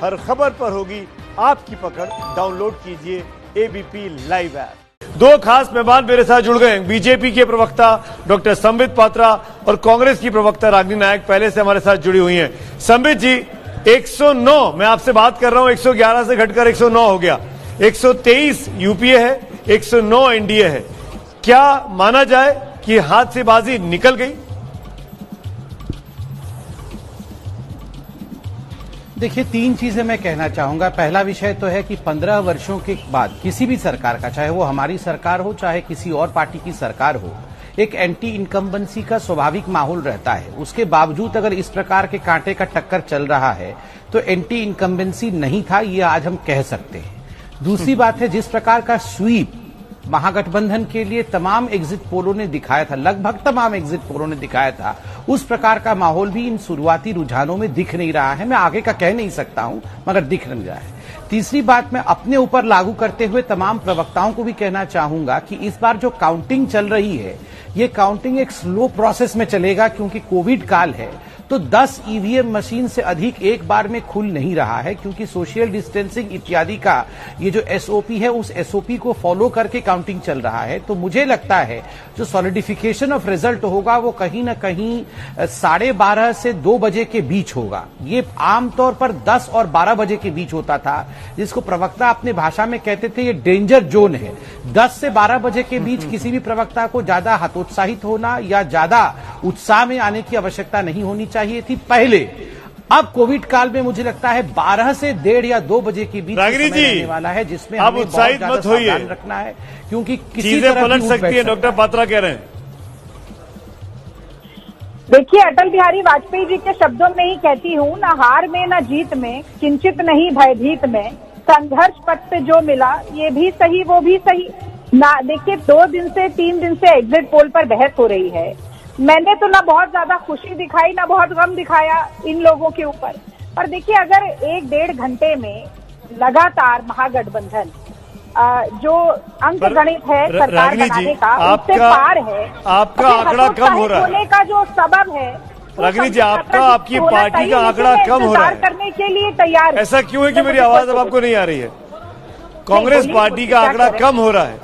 हर खबर पर होगी आपकी पकड़। डाउनलोड कीजिए एबीपी लाइव ऐप। दो खास मेहमान मेरे साथ जुड़ गए। बीजेपी के प्रवक्ता डॉक्टर संबित पात्रा और कांग्रेस की प्रवक्ता रागिनी नायक पहले से हमारे साथ जुड़ी हुई हैं। संबित जी, 109 मैं आपसे बात कर रहा हूं, 111 से घटकर 109 हो गया। 123 यूपीए है, 109 एनडीए है। क्या माना जाए कि हाथ से बाजी निकल गई? देखिए, तीन चीजें मैं कहना चाहूंगा। पहला विषय तो है कि 15 वर्षों के बाद किसी भी सरकार का, चाहे वो हमारी सरकार हो चाहे किसी और पार्टी की सरकार हो, एक एंटी इनकम्बेंसी का स्वाभाविक माहौल रहता है। उसके बावजूद अगर इस प्रकार के कांटे का टक्कर चल रहा है तो एंटी इनकम्बेंसी नहीं था, ये आज हम कह सकते हैं। दूसरी बात है, जिस प्रकार का स्वीप महागठबंधन के लिए तमाम एग्जिट पोलों ने दिखाया था, लगभग तमाम एग्जिट पोलों ने दिखाया था, उस प्रकार का माहौल भी इन शुरुआती रुझानों में दिख नहीं रहा है। मैं आगे का कह नहीं सकता हूं, मगर दिख नहीं रहा है। तीसरी बात, मैं अपने ऊपर लागू करते हुए तमाम प्रवक्ताओं को भी कहना चाहूंगा कि इस बार जो काउंटिंग चल रही है, ये काउंटिंग एक स्लो प्रोसेस में चलेगा, क्योंकि कोविड काल है। तो 10 ईवीएम मशीन से अधिक एक बार में खुल नहीं रहा है, क्योंकि सोशल डिस्टेंसिंग इत्यादि का ये जो एसओपी है, उस एसओपी को फॉलो करके काउंटिंग चल रहा है। तो मुझे लगता है जो सॉलिडिफिकेशन ऑफ रिजल्ट होगा वो कहीं ना कहीं 12:30 से 2 बजे के बीच होगा। ये आमतौर पर 10 और 12 बजे के बीच होता था, जिसको प्रवक्ता अपने भाषा में कहते थे ये डेंजर जोन है। 10 से 12 बजे के बीच किसी भी प्रवक्ता को ज्यादा हतोत्साहित होना या ज्यादा उत्साह में आने की आवश्यकता नहीं होनी चाहिए थी पहले। अब कोविड काल में मुझे लगता है 12 से 1:30 या 2 बजे के बीच समय रहने वाला है, जिसमें हमें बहुत ज्यादा सावधान रखना है, क्योंकि किसी तरह पलट सकती है। डॉक्टर पात्रा कह रहे हैं। देखिए, अटल बिहारी वाजपेयी जी के शब्दों में ही कहती हूँ, ना हार में ना जीत में, किंचित नहीं भयभीत में, संघर्ष पथ पे जो मिला ये भी सही वो भी सही ना। देखिए, 2 दिन से 3 दिन से एग्जिट पोल पर बहस हो रही है। मैंने तो ना बहुत ज्यादा खुशी दिखाई ना बहुत गम दिखाया इन लोगों के ऊपर। पर देखिए, अगर 1-1.5 घंटे में लगातार महागठबंधन जो अंक गणित है सरकार बनाने का, उससे पार है। आपका आंकड़ा कम हो रहा है होने का जो सबब है रागिनी जी, आपकी पार्टी का आंकड़ा कम हो रहा है करने के लिए तैयार है। ऐसा क्यों है कि मेरी आवाज अब आपको नहीं आ रही है? कांग्रेस पार्टी का आंकड़ा कम हो रहा है।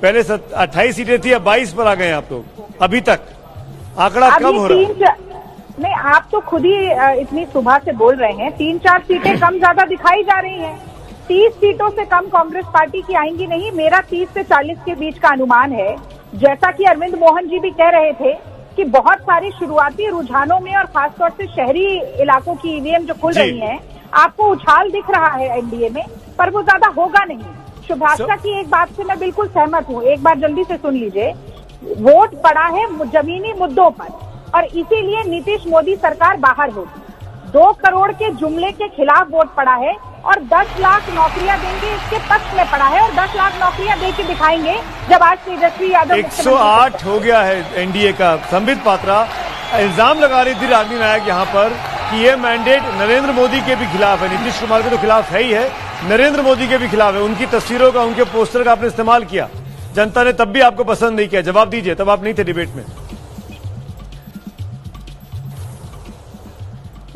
पहले 28 सीटें थी, अब 22 पर आ गए आप लोग। अभी तक आंकड़ा कम हो रहा है। नहीं, आप तो खुद ही इतनी सुबह से बोल रहे हैं 3-4 सीटें कम ज्यादा दिखाई जा रही हैं। 30 सीटों से कम कांग्रेस पार्टी की आएंगी नहीं। मेरा 30 से 40 के बीच का अनुमान है। जैसा कि अरविंद मोहन जी भी कह रहे थे कि बहुत सारी शुरुआती रुझानों में और खासतौर से शहरी इलाकों की ईवीएम जो खुल रही हैं, आपको उछाल दिख रहा है एनडीए में, पर वो ज्यादा होगा नहीं। शुभाषा की एक बात से मैं बिल्कुल सहमत हूँ, एक बार जल्दी से सुन लीजिए। वोट पड़ा है जमीनी मुद्दों पर, और इसीलिए नीतीश मोदी सरकार बाहर होगी। 2 करोड़ के जुमले के खिलाफ वोट पड़ा है, और 10 लाख नौकरियां देंगे इसके पक्ष में पड़ा है, और 10 लाख नौकरियां दे के दिखाएंगे जब आज तेजस्वी यादव 108 हो गया है एनडीए का। संबित पात्रा इल्जाम लगा रही थी रागिनी नायक यहाँ पर कि ये मैंडेट नरेंद्र मोदी के भी खिलाफ है। नीतीश कुमार के तो खिलाफ है ही है, नरेंद्र मोदी के भी खिलाफ है। उनकी तस्वीरों का, उनके पोस्टर का आपने इस्तेमाल किया, जनता ने तब भी आपको पसंद नहीं किया। जवाब दीजिए, तब आप नहीं थे डिबेट में।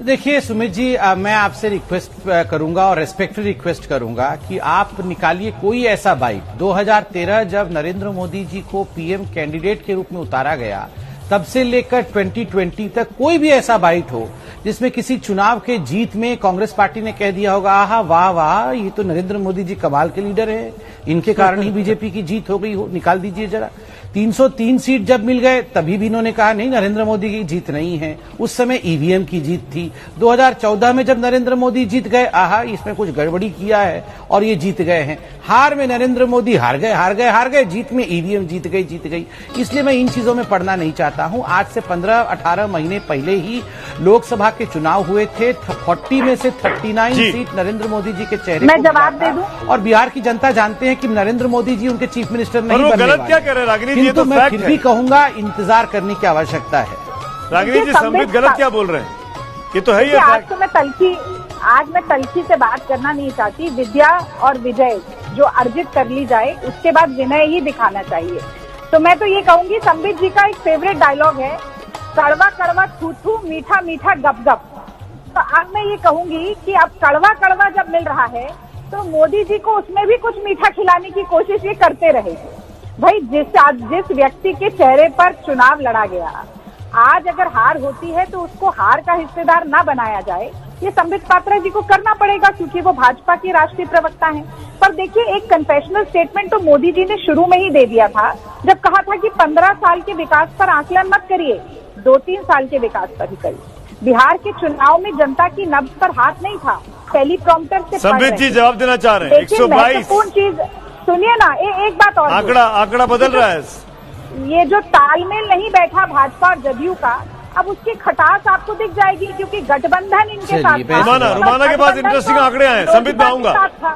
देखिए सुमित जी, मैं आपसे रिक्वेस्ट करूंगा और रेस्पेक्टफुल रिक्वेस्ट करूंगा कि आप निकालिए कोई ऐसा बाइट। 2013 जब नरेंद्र मोदी जी को पीएम कैंडिडेट के रूप में उतारा गया, तब से लेकर 2020 तक कोई भी ऐसा बाइट हो जिसमें किसी चुनाव के जीत में कांग्रेस पार्टी ने कह दिया होगा, आहा वाह वाह, ये तो नरेंद्र मोदी जी कमाल के लीडर है, इनके कारण ही बीजेपी की जीत हो गई हो। निकाल दीजिए जरा। 303 सीट जब मिल गए तभी भी इन्होंने कहा नहीं, नरेंद्र मोदी की जीत नहीं है, उस समय ईवीएम की जीत थी। 2014 में जब नरेंद्र मोदी जीत गए, आहा इसमें कुछ गड़बड़ी किया है और ये जीत गए हैं। हार में नरेंद्र मोदी हार गए, जीत में ईवीएम जीत गई। इसलिए मैं इन चीजों में पढ़ना नहीं चाहता हूं। आज से 15-18 महीने पहले ही लोकसभा के चुनाव हुए थे। 40 में से 39 सीट नरेंद्र मोदी जी के चेहरे मैं जवाब दे दूं, और बिहार की जनता जानते हैं कि नरेंद्र मोदी जी उनके चीफ मिनिस्टर नहीं बनने वाले। गलत क्या कह रहे हैं रागिनी जी? तो मैं फिर भी कहूंगा इंतजार करने की आवश्यकता है। रागिनी जी, संबित गलत क्या बोल रहे हैं? ये तो है ही। आज मैं तलखी से बात करना नहीं चाहती। विद्या और विजय जो अर्जित कर ली जाए, उसके बाद विनय ही दिखाना चाहिए। तो मैं तो ये कहूंगी, संबित जी का एक फेवरेट डायलॉग है, कड़वा कड़वा थू थू, मीठा मीठा गप गप। अब मैं ये कहूंगी कि अब कड़वा कड़वा जब मिल रहा है तो मोदी जी को उसमें भी कुछ मीठा खिलाने की कोशिश ये करते रहे। भाई जिस व्यक्ति के चेहरे पर चुनाव लड़ा गया, आज अगर हार होती है तो उसको हार का हिस्सेदार ना बनाया जाए, ये संबित पात्रा जी को करना पड़ेगा क्योंकि वो भाजपा की राष्ट्रीय प्रवक्ता हैं। पर देखिए, एक कन्फेशनल स्टेटमेंट तो मोदी जी ने शुरू में ही दे दिया था जब कहा था कि 15 साल के विकास पर आकलन मत करिए, 2-3 साल के विकास पर ही करिए। बिहार के चुनाव में जनता की नब्ज पर हाथ नहीं था, टेलीप्रॉम्प्टर से संबित जी जवाब देना चाह रहे हैं। 122 महत्वपूर्ण चीज सुनिए ना, एक बात और, आंकड़ा बदल रहा है। ये जो तालमेल नहीं बैठा भाजपा और जदयू का, अब उसकी खटास आपको दिख जाएगी क्योंकि गठबंधन इनके साथ था। रुमाना के पास इंटरेस्टिंग आंकड़े आए, संबित में आऊंगा।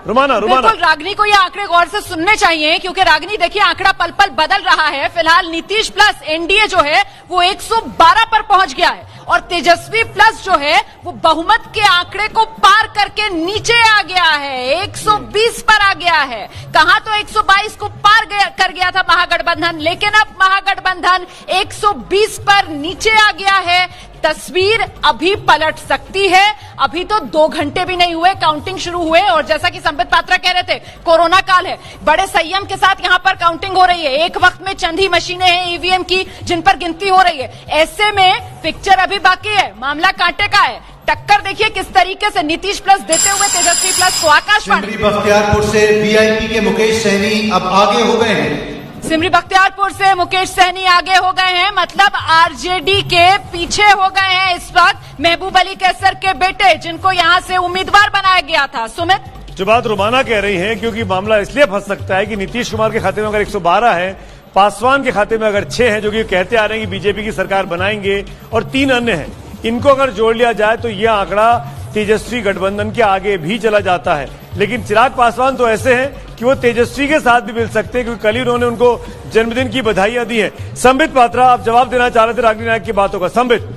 रुमाना बिल्कुल, रागनी को ये आंकड़े गौर से सुनने चाहिए क्योंकि रागनी देखिए आंकड़ा पल पल बदल रहा है। फिलहाल नीतीश प्लस एनडीए जो है वो 112 पर पहुंच गया है और तेजस्वी प्लस जो है वो बहुमत के आंकड़े को पार करके नीचे आ गया है, 120 पर आ गया है। कहां तो 122 को पार कर गया था महागठबंधन, लेकिन अब महागठबंधन 120 पर नीचे आ गया है। तस्वीर अभी पलट सकती है। अभी तो 2 घंटे भी नहीं हुए काउंटिंग शुरू हुए और जैसा कि संबित पात्रा कह रहे थे, कोरोना काल है, बड़े संयम के साथ यहां पर काउंटिंग हो रही है। एक वक्त में चंद ही मशीनें हैं ईवीएम की जिन पर गिनती हो रही है। ऐसे में पिक्चर अभी बाकी है, मामला कांटे का है। टक्कर देखिए किस तरीके से नीतीश प्लस देते हुए तेजस्वी प्लस को। आकाशवाणी सिमरी बख्तियारपुर से वीआईपी के मुकेश सहनी अब आगे हो गए हैं। सिमरी बख्तियारपुर से मुकेश सहनी आगे हो गए हैं, मतलब आरजेडी के पीछे हो गए हैं इस वक्त महबूब अली कैसर के बेटे, जिनको यहां से उम्मीदवार बनाया गया था। सुमित, जो बात रुमाना कह रही है, क्योंकि मामला इसलिए फंस सकता है कि नीतीश कुमार के खाते में अगर 112 है, पासवान के खाते में अगर 6 है, जो कि कहते आ रहे हैं कि बीजेपी की सरकार बनाएंगे, और 3 अन्य हैं, इनको अगर जोड़ लिया जाए तो यह आंकड़ा तेजस्वी गठबंधन के आगे भी चला जाता है। लेकिन चिराग पासवान तो ऐसे हैं कि वो तेजस्वी के साथ भी मिल सकते हैं, क्योंकि कल ही उन्होंने उनको जन्मदिन की बधाइयां दी हैं। संबित पात्रा, आप जवाब देना चाह रहे थे रागिनी नायक की बातों का। संबित,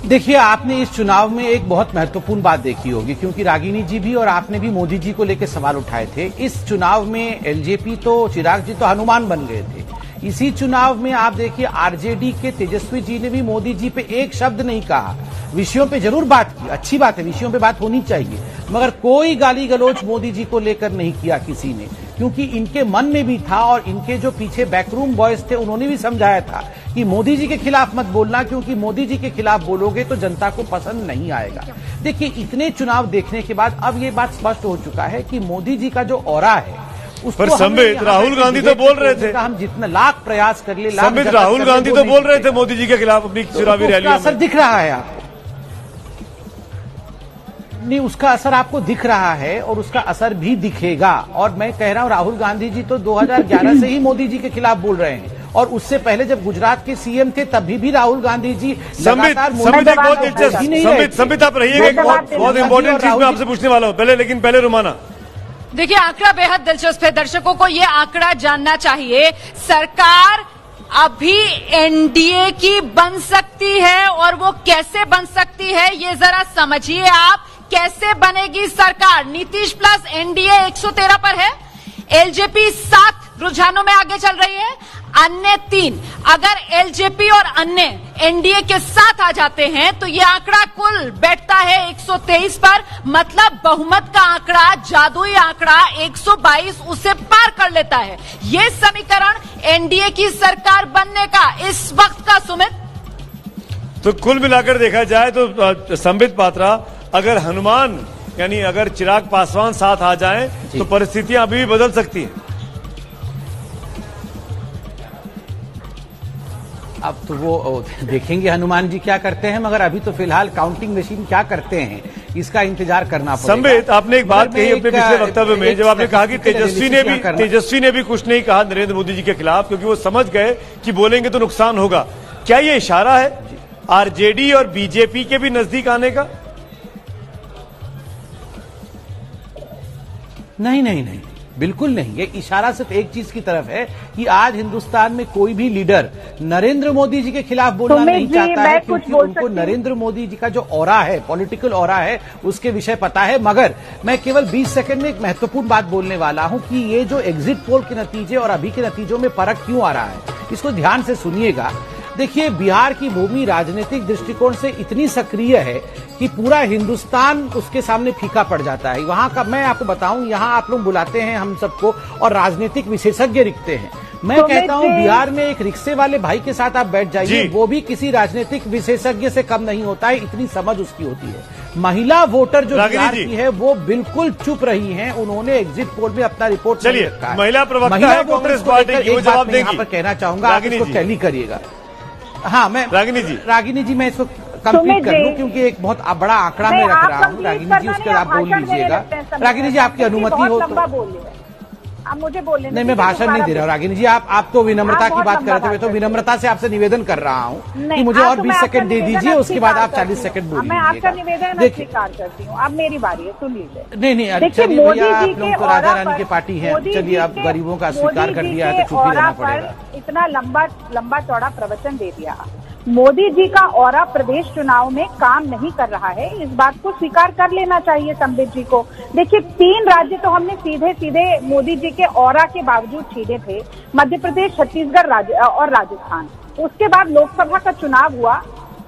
देखिए, आपने इस चुनाव में एक बहुत महत्वपूर्ण बात देखी होगी, क्योंकि रागिनी जी भी और आपने भी मोदी जी को लेकर सवाल उठाए थे। इस चुनाव में एलजेपी तो, चिराग जी तो हनुमान बन गए थे। इसी चुनाव में आप देखिए आरजेडी के तेजस्वी जी ने भी मोदी जी पे एक शब्द नहीं कहा। विषयों पे जरूर बात की, अच्छी बात है, विषयों पे बात होनी चाहिए, मगर कोई गाली गलौज मोदी जी को लेकर नहीं किया किसी ने, क्योंकि इनके मन में भी था और इनके जो पीछे बैकरूम बॉयज थे उन्होंने भी समझाया था कि मोदी जी के खिलाफ मत बोलना, क्योंकि मोदी जी के खिलाफ बोलोगे तो जनता को पसंद नहीं आएगा। देखिए, इतने चुनाव देखने के बाद अब ये बात स्पष्ट हो चुका है कि मोदी जी का जो ऑरा है, पर संबित, राहुल गांधी तो बोल रहे थे, हम जितना लाख प्रयास कर ले, संबित, राहुल गांधी तो बोल रहे थे मोदी जी के खिलाफ अपनी चुनावी रैलियों में। असर दिख रहा है आपको? नहीं, उसका असर आपको दिख रहा है और उसका असर भी दिखेगा। और मैं कह रहा हूं, राहुल गांधी जी तो 2011 से ही मोदी जी के खिलाफ बोल रहे हैं, और उससे पहले जब गुजरात के सीएम थे तभी भी राहुल गांधी जी लगातार संबित आप रहिएगा, एक बहुत इंपॉर्टेंट चीज मैं आपसे पूछने वाला हूं लेकिन पहले रुमाना। देखिए, आंकड़ा बेहद दिलचस्प है, दर्शकों को ये आंकड़ा जानना चाहिए। सरकार अभी एनडीए की बन सकती है, और वो कैसे बन सकती है ये जरा समझिए आप। कैसे बनेगी सरकार? नीतीश प्लस एनडीए 113 पर है, एलजेपी 7 रुझानों में आगे चल रही है, अन्य 3। अगर एलजेपी और अन्य एनडीए के साथ आ जाते हैं तो ये आंकड़ा कुल बैठता है 123 पर, मतलब बहुमत का आंकड़ा, जादुई आंकड़ा 122 उसे पार कर लेता है। ये समीकरण एनडीए की सरकार बनने का इस वक्त का। सुमित, तो कुल मिलाकर देखा जाए तो संबित पात्रा, अगर हनुमान यानी अगर चिराग पासवान साथ आ जाएं तो परिस्थितियां अभी भी बदल सकती हैं। अब तो वो देखेंगे हनुमान जी क्या करते हैं, मगर अभी तो फिलहाल काउंटिंग मशीन क्या करते हैं इसका इंतजार करना पड़ेगा। संबित, आपने एक बात कही अपने पिछले वक्तव्य में, जब आपने कहा कि तेजस्वी ने भी कुछ नहीं कहा नरेंद्र मोदी जी के खिलाफ, क्योंकि वो समझ गए कि बोलेंगे तो नुकसान होगा। क्या ये इशारा है आरजेडी और बीजेपी के भी नजदीक आने का? नहीं नहीं नहीं, बिल्कुल नहीं। ये इशारा सिर्फ एक चीज की तरफ है कि आज हिंदुस्तान में कोई भी लीडर नरेंद्र मोदी जी के खिलाफ बोलना नहीं चाहता है, क्योंकि उनको नरेंद्र मोदी जी का जो ऑरा है, पॉलिटिकल ऑरा है, उसके विषय पता है। मगर मैं केवल 20 सेकंड में एक महत्वपूर्ण बात बोलने वाला हूं कि ये जो एग्जिट पोल के नतीजे और अभी के नतीजों में फर्क क्यों आ रहा है, इसको ध्यान से सुनिएगा। देखिए, बिहार की भूमि राजनीतिक दृष्टिकोण से इतनी सक्रिय है कि पूरा हिंदुस्तान उसके सामने फीका पड़ जाता है। वहां का मैं आपको बताऊं, यहां आप लोग बुलाते हैं हम सबको और राजनीतिक विशेषज्ञ रिखते हैं। मैं कहता हूं बिहार में एक रिक्शे वाले भाई के साथ आप बैठ जाइए, वो भी किसी राजनीतिक विशेषज्ञ से कम नहीं होता है, इतनी समझ उसकी होती है। महिला वोटर जो बिहार की है वो बिल्कुल चुप रही हैं, उन्होंने एग्जिट पोल में अपना रिपोर्ट चलिए, महिला प्रवक्ता है कांग्रेस पार्टी की, वो जवाब देंगी। यहाँ पर कहना चाहूंगा, आप इसको टैली करिएगा। हाँ, मैं रागिनी जी मैं इसको कंप्लीट कर लूं क्योंकि एक बहुत बड़ा आंकड़ा मैं रख रहा हूँ। रागिनी जी उसके बाद आप बोल लीजिएगा। रागिनी जी आपकी अनुमति हो तो आप मुझे बोलने नहीं, मैं भाषण नहीं दे रहा हूँ। रागिनी जी आप तो विनम्रता की बात कर रहे थे, मैं तो विनम्रता से आपसे निवेदन कर रहा हूँ कि मुझे और 20 सेकंड दे दीजिए, उसके बाद आप 40 सेकंड बोल मैं आपका निवेदन स्वीकार करती हूँ। अब मेरी बारी है, सुन लीजिए। नहीं, चलिए भैया, आप लोग तो राजा रानी की पार्टी है, चलिए आप गरीबों का स्वीकार कर दिया है तो चुप ही रहना पड़ेगा। इतना लंबा चौड़ा प्रवचन दे दिया। मोदी जी का ऑरा प्रदेश चुनाव में काम नहीं कर रहा है, इस बात को स्वीकार कर लेना चाहिए संबित जी को। देखिए, 3 राज्य तो हमने सीधे मोदी जी के ऑरा के बावजूद छीने थे, मध्य प्रदेश, छत्तीसगढ़ और राजस्थान। उसके बाद लोकसभा का चुनाव हुआ,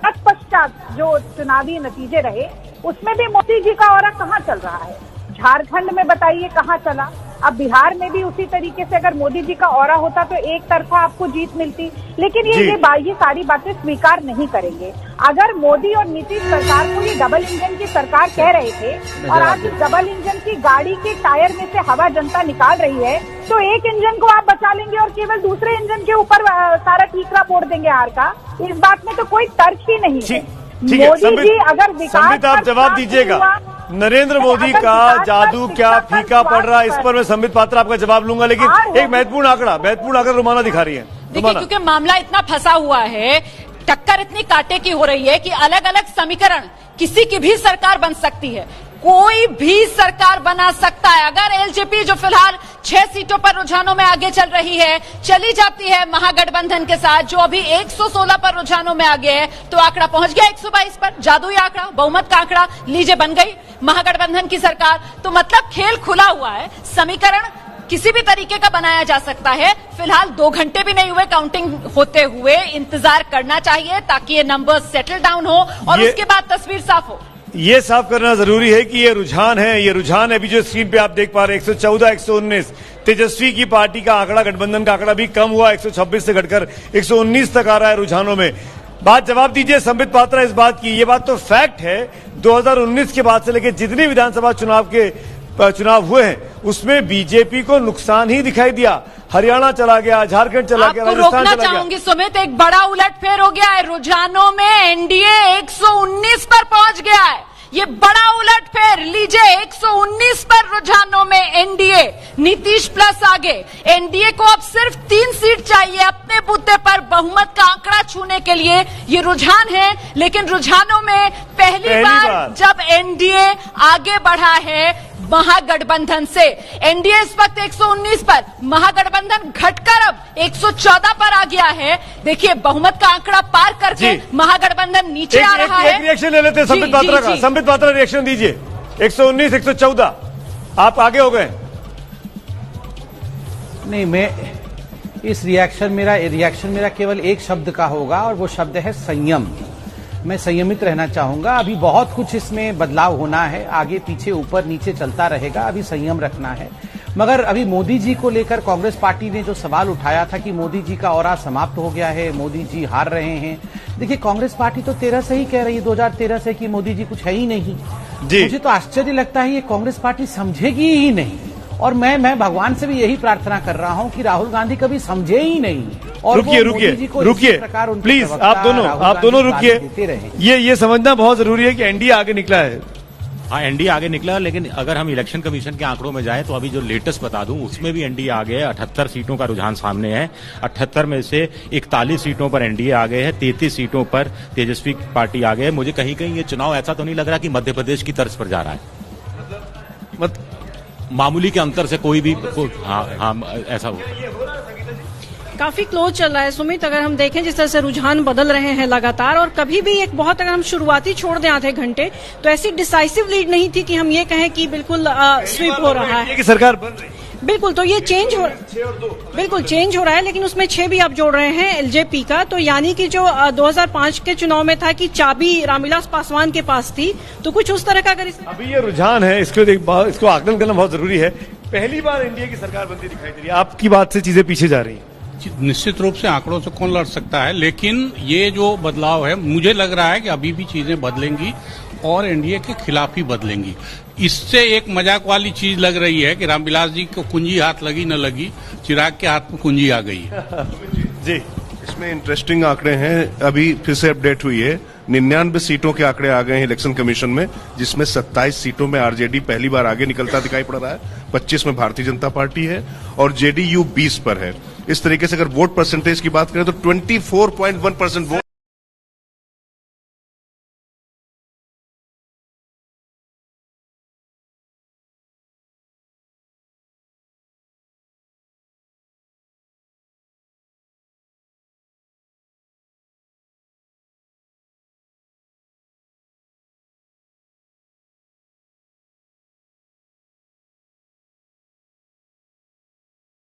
तत्पश्चात जो चुनावी नतीजे रहे उसमें भी मोदी जी का ऑरा कहाँ चल रहा है। झारखंड में बताइए कहाँ चला। अब बिहार में भी उसी तरीके से अगर मोदी जी का ऑरा होता तो एक तरफा आपको जीत मिलती, लेकिन ये सारी बातें स्वीकार नहीं करेंगे। अगर मोदी और नीतीश सरकार को ये डबल इंजन की सरकार कह रहे थे और आज इस डबल इंजन की गाड़ी के टायर में से हवा जनता निकाल रही है, तो एक इंजन को आप बचा लेंगे और केवल दूसरे इंजन के ऊपर सारा ठीकरा फोड़ देंगे हार का। इस बात में तो कोई तर्क ही नहीं है। मोदी जी अगर विकास, आप जवाब दीजिएगा। नरेंद्र मोदी का जादू क्या फीका पड़ रहा है, इस पर मैं संबित पात्रा आपका जवाब लूंगा, लेकिन एक महत्वपूर्ण आंकड़ा रुमाना दिखा रही है। देखिए, क्योंकि मामला इतना फंसा हुआ है, टक्कर इतनी कांटे की हो रही है कि अलग अलग समीकरण, किसी की भी सरकार बन सकती है, कोई भी सरकार बना सकता है। अगर एलजेपी जो फिलहाल 6 सीटों पर रुझानों में आगे चल रही है, चली जाती है महागठबंधन के साथ जो अभी 116 पर रुझानों में आगे है, तो आंकड़ा पहुंच गया 122 पर। जादुई आंकड़ा, बहुमत का आंकड़ा, लीजिए बन गई महागठबंधन की सरकार। तो मतलब खेल खुला हुआ है, समीकरण किसी भी तरीके का बनाया जा सकता है। फिलहाल 2 घंटे भी नहीं हुए काउंटिंग होते हुए, इंतजार करना चाहिए ताकि ये नंबर सेटल डाउन हो और उसके बाद तस्वीर साफ हो। ये साफ करना जरूरी है कि ये रुझान है अभी जो स्क्रीन पे आप देख पा रहे हैं 114, 119। तेजस्वी की पार्टी का आंकड़ा, गठबंधन का आंकड़ा भी कम हुआ, 126 से घटकर 119 तक आ रहा है रुझानों में। बात जवाब दीजिए संबित पात्रा इस बात की, ये बात तो फैक्ट है 2019 के बाद से लेकर जितने विधानसभा चुनाव हुए हैं उसमें बीजेपी को नुकसान ही दिखाई दिया। हरियाणा चला गया, झारखंड चला गया, राजस्थान चला गया। रोकना चाहूंगी सुमित, एक बड़ा उलटफेर हो गया है रुझानों में। एनडीए 119 पर पहुंच गया है, ये बड़ा उलटफेर। लीजिए, 119 पर रुझानों में एनडीए, नीतीश प्लस आगे। एनडीए को अब सिर्फ 3 सीट चाहिए अपने बूते पर बहुमत का आंकड़ा छूने के लिए। ये रुझान है, लेकिन रुझानों में पहली बार जब एनडीए आगे बढ़ा है महागठबंधन से। एनडीए इस वक्त 119 पर, महागठबंधन घटकर अब 114 पर आ गया है। देखिए, बहुमत का आंकड़ा पार करके महागठबंधन नीचे आ रहा है। एक रिएक्शन ले लेते हैं संबित पात्रा का। संबित पात्रा रिएक्शन दीजिए। 119, 114 आप आगे हो गए। नहीं, मैं इस रिएक्शन मेरा केवल एक शब्द का होगा और वो शब्द है संयम। मैं संयमित रहना चाहूंगा। अभी बहुत कुछ इसमें बदलाव होना है, आगे पीछे ऊपर नीचे चलता रहेगा, अभी संयम रखना है। मगर अभी मोदी जी को लेकर कांग्रेस पार्टी ने जो सवाल उठाया था कि मोदी जी का ऑरा समाप्त हो गया है, मोदी जी हार रहे हैं। देखिए, कांग्रेस पार्टी तो 13 से ही कह रही है, 2013 से कि मोदी जी कुछ है ही नहीं। मुझे तो आश्चर्य लगता है ये कांग्रेस पार्टी समझेगी ही नहीं। और मैं भगवान से भी यही प्रार्थना कर रहा हूं कि राहुल गांधी कभी समझे ही नहीं। और रुकिए प्लीज, आप दोनों रुकिए। ये समझना बहुत जरूरी है कि एनडीए आगे निकला है। हाँ, एनडीए आगे निकला, लेकिन अगर हम इलेक्शन कमीशन के आंकड़ों में जाएं तो अभी जो लेटेस्ट बता दूं उसमें भी एनडीए आगे है। 78 सीटों का रुझान सामने है। 78 में से 41 सीटों पर एनडीए आगे है, 33 सीटों पर तेजस्वी पार्टी आगे है। मुझे कहीं कहीं ये चुनाव ऐसा तो नहीं लग रहा कि मध्य प्रदेश की तर्ज पर जा रहा है, मामूली के अंतर से कोई भी हाँ ऐसा हो। काफी क्लोज चल रहा है सुमित। अगर हम देखें जिस तरह से रुझान बदल रहे हैं लगातार, और कभी भी एक बहुत, अगर हम शुरुआती छोड़ दें आधे घंटे, तो ऐसी डिसाइसिव लीड नहीं थी कि हम ये कहें कि बिल्कुल स्वीप हो रहा है। सरकार बन रही है। बिल्कुल, तो ये चेंज हो रहा है, लेकिन उसमें 6 भी आप जोड़ रहे हैं एलजेपी का, तो यानी कि जो 2005 के चुनाव में था कि चाबी रामविलास पासवान के पास थी, तो कुछ उस तरह का अगर अभी ये रुझान है, इसको आकलन करना बहुत जरूरी है। पहली बार एनडीए की सरकार बनती दिखाई दे रही है, आपकी बात से चीजें पीछे जा रही हैं। निश्चित रूप से आंकड़ों से कौन लड़ सकता है, लेकिन ये जो बदलाव है मुझे लग रहा है कि अभी भी चीजें बदलेंगी और एनडीए के खिलाफ ही बदलेंगी। इससे एक मजाक वाली चीज लग रही है कि रामविलास जी को कुंजी हाथ लगी न लगी, चिराग के हाथ में कुंजी आ गई है। जी, इसमें इंटरेस्टिंग आंकड़े हैं, अभी फिर से अपडेट हुई है। 99 सीटों के आंकड़े आ गए हैं इलेक्शन कमीशन में, जिसमें 27 सीटों में आरजेडी पहली बार आगे निकलता दिखाई पड़ रहा है, 25 में भारतीय जनता पार्टी है और जेडीयू 20 पर है। इस तरीके से अगर वोट परसेंटेज की बात करें तो 24.1% वोट